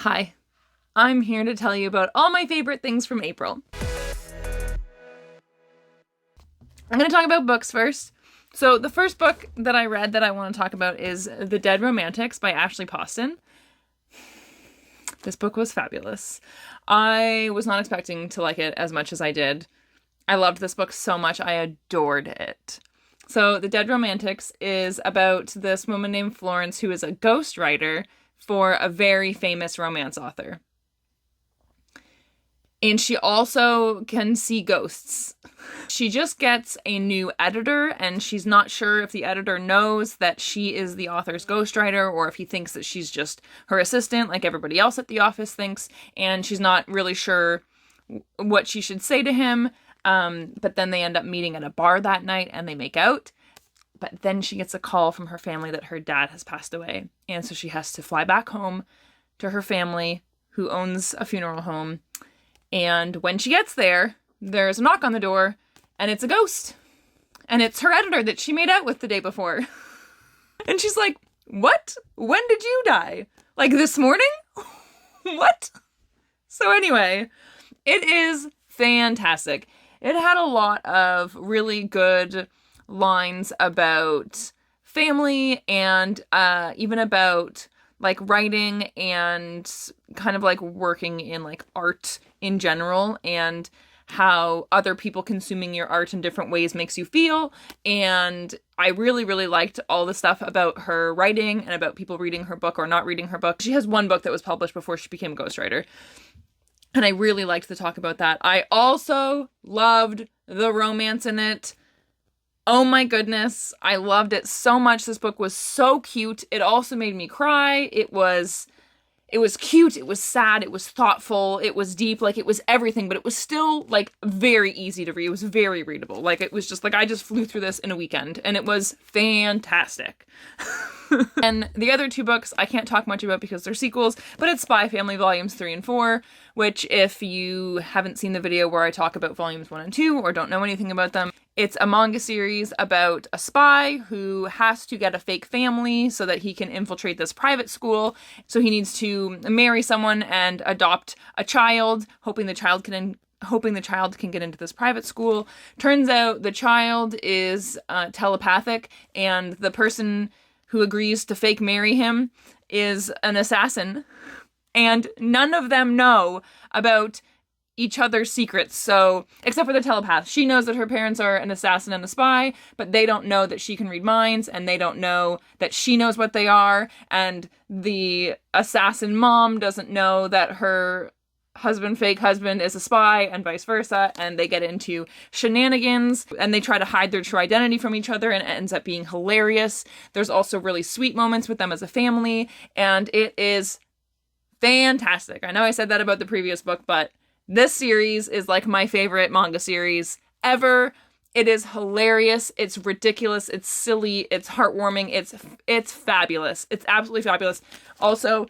Hi, I'm here to tell you about all my favorite things from April. I'm going to talk about books first. So the first book that I read that I want to talk about is The Dead Romantics by Ashley Poston. This book was fabulous. I was not expecting to like it as much as I did. I loved this book so much. I adored it. So The Dead Romantics is about this woman named Florence who is a ghostwriter for a very famous romance author. And she also can see ghosts. She just gets a new editor, and she's not sure if the editor knows that she is the author's ghostwriter or if he thinks that she's just her assistant like everybody else at the office thinks, and she's not really sure what she should say to him. But then they end up meeting at a bar that night and they make out. But then she gets a call from her family that her dad has passed away. And so she has to fly back home to her family, who owns a funeral home. And when she gets there, there's a knock on the door, and it's a ghost. And it's her editor that she made out with the day before. And she's like, what? When did you die? Like this morning? What? So anyway, it is fantastic. It had a lot of really good lines about family and even about like writing and kind of like working in like art in general and how other people consuming your art in different ways makes you feel. And I really, really liked all the stuff about her writing and about people reading her book or not reading her book. She has one book that was published before she became a ghostwriter. And I really liked the talk about that. I also loved the romance in it. Oh my goodness, I loved it so much. This book was so cute. It also made me cry. It was cute, it was sad, it was thoughtful, it was deep, like it was everything, but it was still like very easy to read. It was very readable. Like it was just like I just flew through this in a weekend and it was fantastic. And the other two books I can't talk much about because they're sequels, but it's Spy Family Volumes 3 and 4, which if you haven't seen the video where I talk about Volumes 1 and 2 or don't know anything about them, it's a manga series about a spy who has to get a fake family so that he can infiltrate this private school. So he needs to marry someone and adopt a child, hoping the child can get into this private school. Turns out the child is telepathic, and the person who agrees to fake marry him is an assassin. And none of them know about each other's secrets. So, except for the telepath. She knows that her parents are an assassin and a spy, but they don't know that she can read minds, and they don't know that she knows what they are, and the assassin mom doesn't know that her fake husband is a spy, and vice versa, and they get into shenanigans, and they try to hide their true identity from each other, and it ends up being hilarious. There's also really sweet moments with them as a family, and it is fantastic. I know I said that about the previous book, but this series is like my favorite manga series ever. It is hilarious. It's ridiculous. It's silly. It's heartwarming. It's fabulous. It's absolutely fabulous. Also,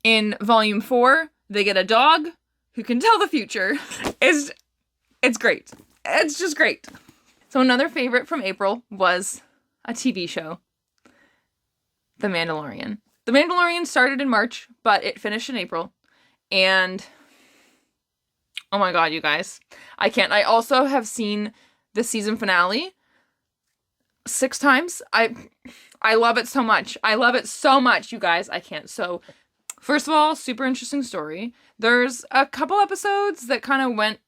in volume 4, they get a dog who can tell the future. It's great. It's just great. So another favorite from April was a TV show, The Mandalorian. The Mandalorian started in March, but it finished in April. And oh my god, you guys. I can't. I also have seen the season finale 6 times. I love it so much. I love it so much, you guys. I can't. So, first of all, super interesting story. There's a couple episodes that kind of went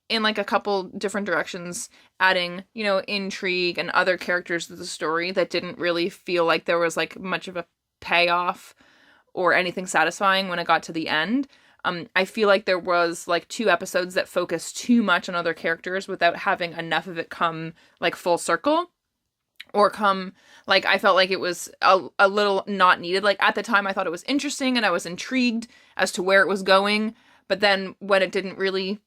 in like a couple different directions, adding, intrigue and other characters to the story that didn't really feel like there was like much of a payoff or anything satisfying when it got to the end. I feel like there was like 2 episodes that focused too much on other characters without having enough of it come like full circle or come like I felt like it was a little not needed. Like at the time I thought it was interesting and I was intrigued as to where it was going. But then when it didn't really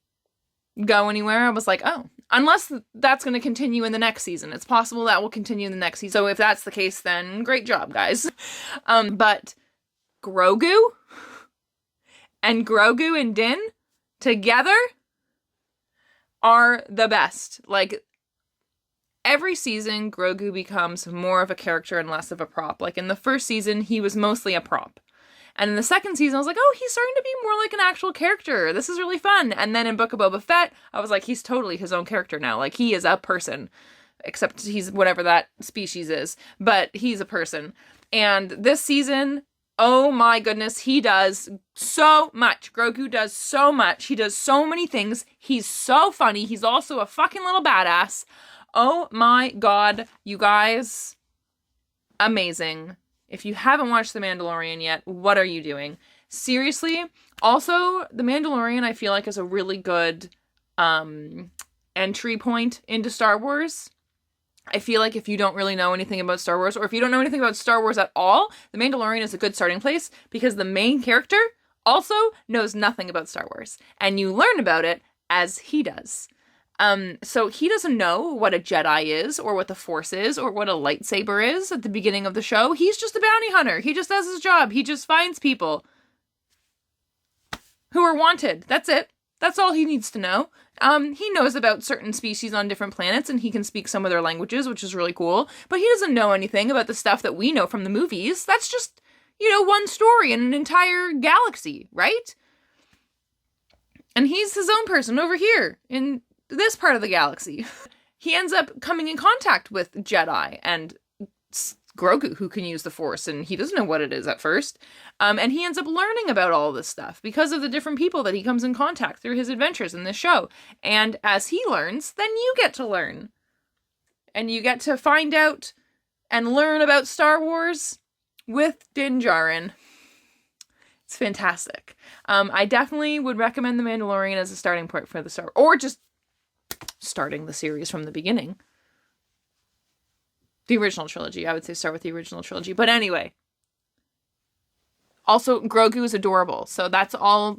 go anywhere, I was like, oh, unless that's going to continue in the next season. It's possible that will continue in the next season. So if that's the case, then great job, guys. But Grogu and Din together are the best. Like, every season, Grogu becomes more of a character and less of a prop. Like, in the first season, he was mostly a prop. And in the second season, I was like, oh, he's starting to be more like an actual character. This is really fun. And then in Book of Boba Fett, I was like, he's totally his own character now. Like, he is a person, except he's whatever that species is, but he's a person. And this season, oh my goodness, he does so much. Grogu does so much. He does so many things. He's so funny. He's also a fucking little badass. Oh my God, you guys. Amazing. If you haven't watched The Mandalorian yet, what are you doing? Seriously. Also, The Mandalorian, I feel like, is a really good entry point into Star Wars. I feel like if you don't really know anything about Star Wars, or if you don't know anything about Star Wars at all, The Mandalorian is a good starting place because the main character also knows nothing about Star Wars. And you learn about it as he does. So he doesn't know what a Jedi is, or what the Force is, or what a lightsaber is at the beginning of the show. He's just a bounty hunter. He just does his job. He just finds people who are wanted. That's it. That's all he needs to know. He knows about certain species on different planets, and he can speak some of their languages, which is really cool. But he doesn't know anything about the stuff that we know from the movies. That's just, one story in an entire galaxy, right? And he's his own person over here in this part of the galaxy. He ends up coming in contact with Jedi and Grogu, who can use the Force, and he doesn't know what it is at first. And he ends up learning about all this stuff because of the different people that he comes in contact through his adventures in this show. And as he learns, then you get to learn. And you get to find out and learn about Star Wars with Din Djarin. It's fantastic. I definitely would recommend The Mandalorian as a starting point for the Star Wars, or just starting the series from the beginning. The original trilogy. I would say start with the original trilogy. But anyway. Also, Grogu is adorable. So that's all,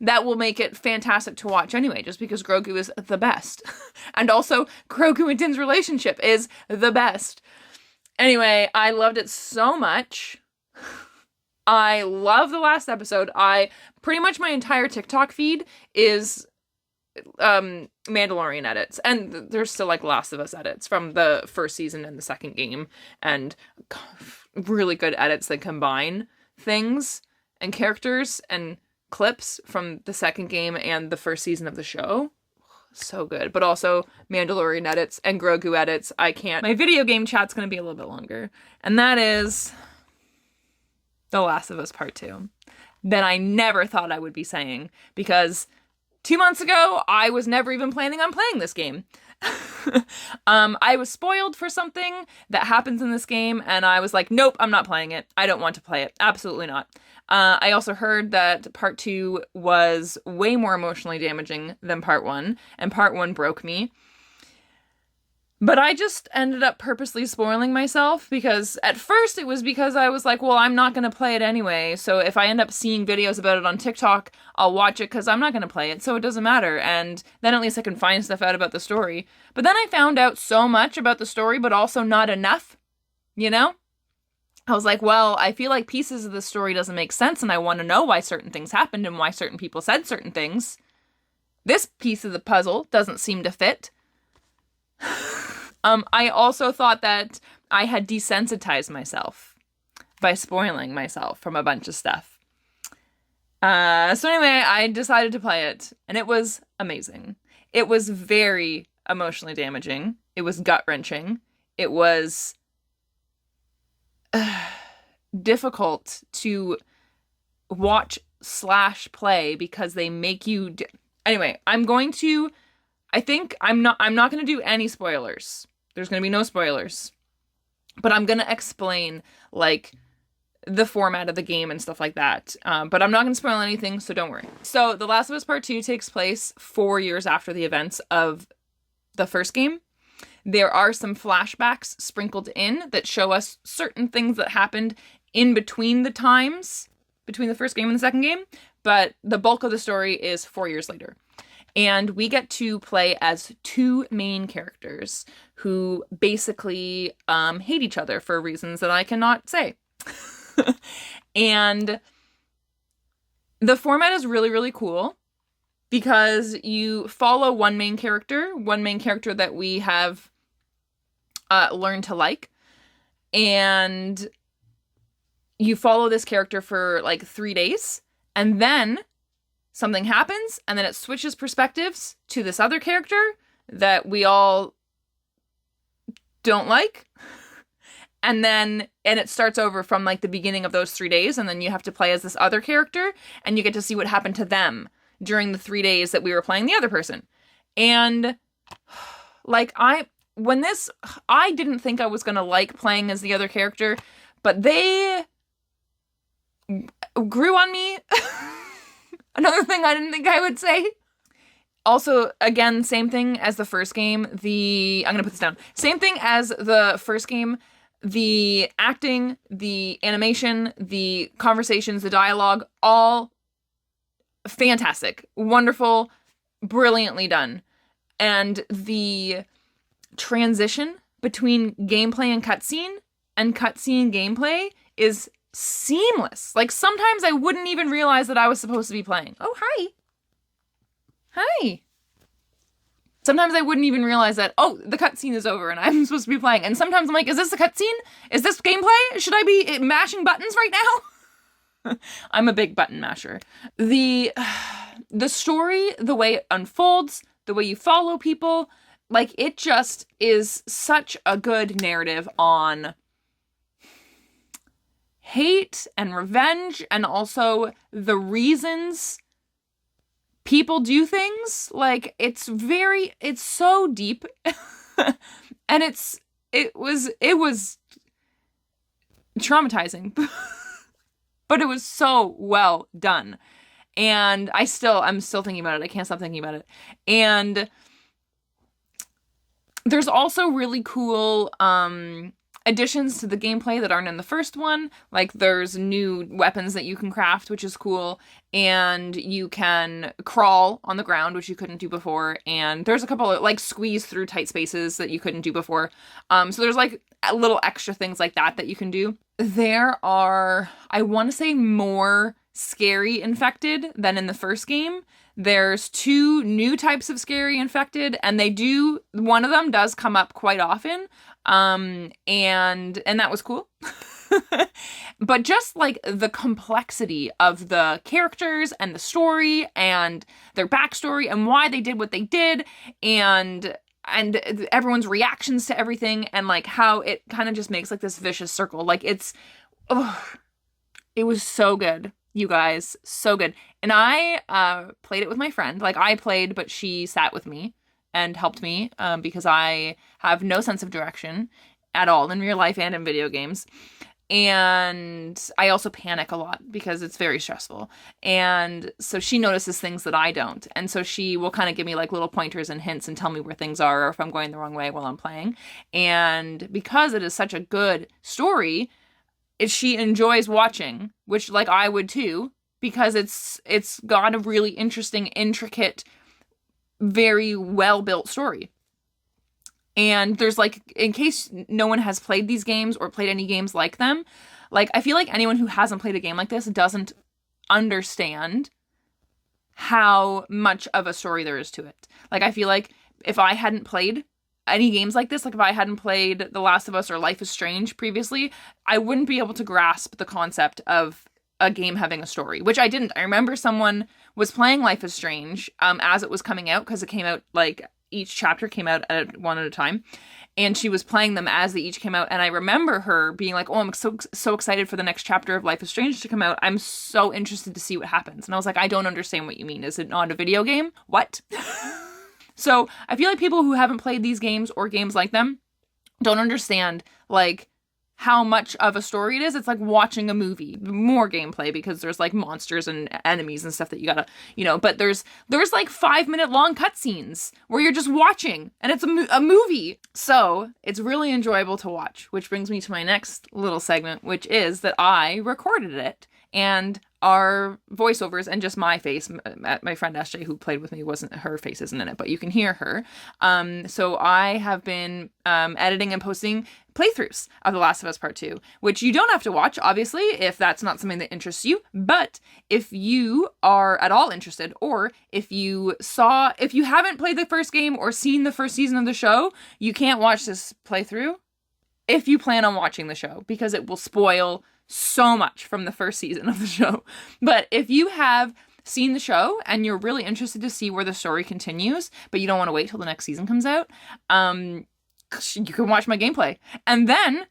that will make it fantastic to watch anyway, just because Grogu is the best. And also, Grogu and Din's relationship is the best. Anyway, I loved it so much. I love the last episode. Pretty much my entire TikTok feed is Mandalorian edits, and there's still Last of Us edits from the first season and the second game, and really good edits that combine things and characters and clips from the second game and the first season of the show. So good. But also Mandalorian edits and Grogu edits. My video game chat's gonna be a little bit longer, and that is The Last of Us Part 2 that I never thought I would be saying, because 2 months ago, I was never even planning on playing this game. I was spoiled for something that happens in this game, and I was like, nope, I'm not playing it. I don't want to play it. Absolutely not. I also heard that Part 2 was way more emotionally damaging than Part 1, and Part 1 broke me. But I just ended up purposely spoiling myself, because at first it was because I was like, well, I'm not going to play it anyway. So if I end up seeing videos about it on TikTok, I'll watch it because I'm not going to play it. So it doesn't matter. And then at least I can find stuff out about the story. But then I found out so much about the story, but also not enough, I was like, well, I feel like pieces of the story doesn't make sense, and I want to know why certain things happened and why certain people said certain things. This piece of the puzzle doesn't seem to fit. I also thought that I had desensitized myself by spoiling myself from a bunch of stuff. So anyway, I decided to play it, and it was amazing. It was very emotionally damaging. It was gut-wrenching. It was difficult to watch / play because they make you... Anyway, I'm not going to do any spoilers. There's going to be no spoilers. But I'm going to explain, the format of the game and stuff like that. But I'm not going to spoil anything, so don't worry. So, The Last of Us Part 2 takes place 4 years after the events of the first game. There are some flashbacks sprinkled in that show us certain things that happened in between the times, between the first game and the second game. But the bulk of the story is 4 years later. And we get to play as two main characters who basically hate each other for reasons that I cannot say. And the format is really, really cool because you follow one main character that we have learned to like. And you follow this character for like 3 days, and then something happens, and then it switches perspectives to this other character that we all don't like. And it starts over from like the beginning of those 3 days, and then you have to play as this other character, and you get to see what happened to them during the 3 days that we were playing the other person. And like I didn't think I was gonna like playing as the other character, but they grew on me. Another thing I didn't think I would say. Also, again, same thing as the first game. I'm gonna put this down. Same thing as the first game. The acting, the animation, the conversations, the dialogue, all fantastic, wonderful, brilliantly done. And the transition between gameplay and cutscene gameplay is seamless. Like, sometimes I wouldn't even realize that I was supposed to be playing. Oh, hi. Hi. Sometimes I wouldn't even realize that, oh, the cutscene is over and I'm supposed to be playing. And sometimes I'm like, is this a cutscene? Is this gameplay? Should I be mashing buttons right now? I'm a big button masher. The story, the way it unfolds, the way you follow people, like, it just is such a good narrative on hate and revenge, and also the reasons people do things. Like, it's so deep. And it was traumatizing. But it was so well done. And I'm still thinking about it. I can't stop thinking about it. And there's also really cool additions to the gameplay that aren't in the first one. Like, there's new weapons that you can craft, which is cool, and you can crawl on the ground, which you couldn't do before, and there's a couple of, like, squeeze through tight spaces that you couldn't do before. So there's, like, little extra things like that you can do. There are, I want to say, more scary infected than in the first game. There's 2 new types of scary infected, and one of them does come up quite often. And that was cool. But just like the complexity of the characters and the story and their backstory and why they did what they did, and everyone's reactions to everything, and like how it kind of just makes like this vicious circle. Like, it was so good, you guys, so good. And I played it with my friend. Like, I played, but she sat with me and helped me, because I have no sense of direction at all in real life and in video games. And I also panic a lot because it's very stressful. And so she notices things that I don't. And so she will kind of give me like little pointers and hints and tell me where things are, or if I'm going the wrong way while I'm playing. And because it is such a good story, she enjoys watching, which, like, I would too, because it's got a really interesting, intricate, very well-built story. And there's, like, in case no one has played these games or played any games like them, like, I feel like anyone who hasn't played a game like this doesn't understand how much of a story there is to it. Like, I feel like if I hadn't played any games like this, like if I hadn't played The Last of Us or Life is Strange previously, I wouldn't be able to grasp the concept of a game having a story, which I didn't. I remember someone was playing Life is Strange as it was coming out, because it came out, like, each chapter came out one at a time, and she was playing them as they each came out, and I remember her being like, oh, I'm so excited for the next chapter of Life is Strange to come out. I'm so interested to see what happens. And I was like, I don't understand what you mean. Is it not a video game? What? So I feel like people who haven't played these games or games like them don't understand, like, how much of a story it is. It's like watching a movie, more gameplay, because there's like monsters and enemies and stuff that you gotta, but there's like 5-minute long cutscenes where you're just watching, and it's a movie. So it's really enjoyable to watch, which brings me to my next little segment, which is that I recorded it, and our voiceovers and just my face. My friend SJ, who played with me, her face isn't in it, but you can hear her. So I have been editing and posting playthroughs of The Last of Us Part 2, which you don't have to watch, obviously, if that's not something that interests you. But if you are at all interested, or if you haven't played the first game or seen the first season of the show, you can't watch this playthrough if you plan on watching the show, because it will spoil so much from the first season of the show. But if you have seen the show and you're really interested to see where the story continues, but you don't want to wait till the next season comes out, you can watch my gameplay. And then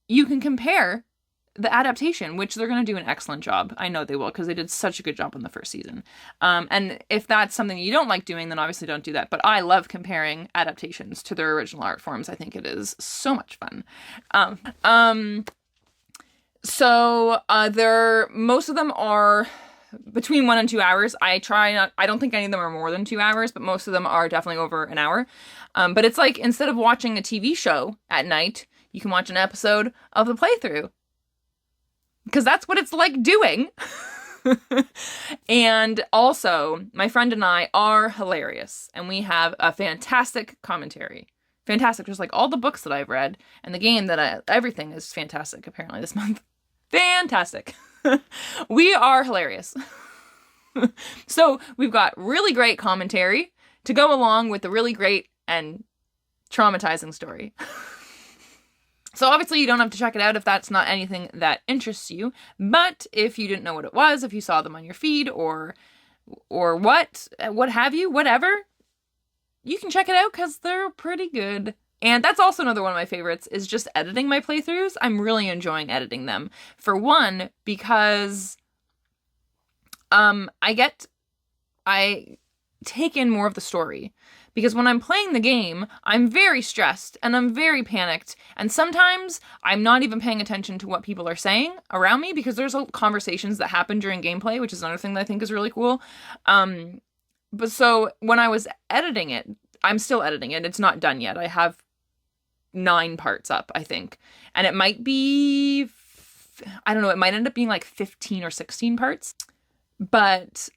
you can compare the adaptation, which they're going to do an excellent job. I know they will, because they did such a good job on the first season. And if that's something you don't like doing, then obviously don't do that. But I love comparing adaptations to their original art forms. I think it is so much fun. So most of them are between 1 and 2 hours. I don't think any of them are more than 2 hours, but most of them are definitely over an hour. But it's like, instead of watching a TV show at night, you can watch an episode of the playthrough. Because that's what it's like doing. And also, my friend and I are hilarious. And we have a fantastic commentary. Fantastic. Just like all the books that I've read. And the game everything is fantastic, apparently, this month. Fantastic. We are hilarious. So, we've got really great commentary to go along with the really great and traumatizing story. So obviously you don't have to check it out if that's not anything that interests you, but if you didn't know what it was, if you saw them on your feed or what have you, whatever, you can check it out because they're pretty good. And that's also another one of my favorites, is just editing my playthroughs. I'm really enjoying editing them. For one, because I take in more of the story. Because when I'm playing the game, I'm very stressed and I'm very panicked. And sometimes I'm not even paying attention to what people are saying around me, because there's conversations that happen during gameplay, which is another thing that I think is really cool. But so when I was editing it, I'm still editing it. It's not done yet. I have 9 parts up, I think. And it might be, I don't know, it might end up being like 15 or 16 parts. But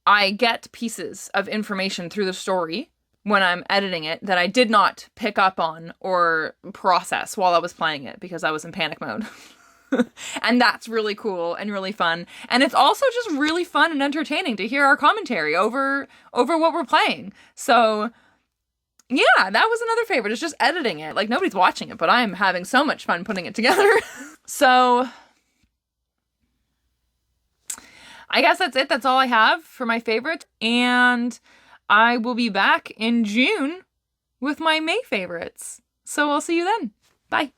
I get pieces of information through the story when I'm editing it that I did not pick up on or process while I was playing it, because I was in panic mode. And that's really cool and really fun. And it's also just really fun and entertaining to hear our commentary over what we're playing. So yeah, that was another favorite. It's just editing it. Like, nobody's watching it, but I'm having so much fun putting it together. So I guess that's it. That's all I have for my favorite. And I will be back in June with my May favorites. So I'll see you then. Bye.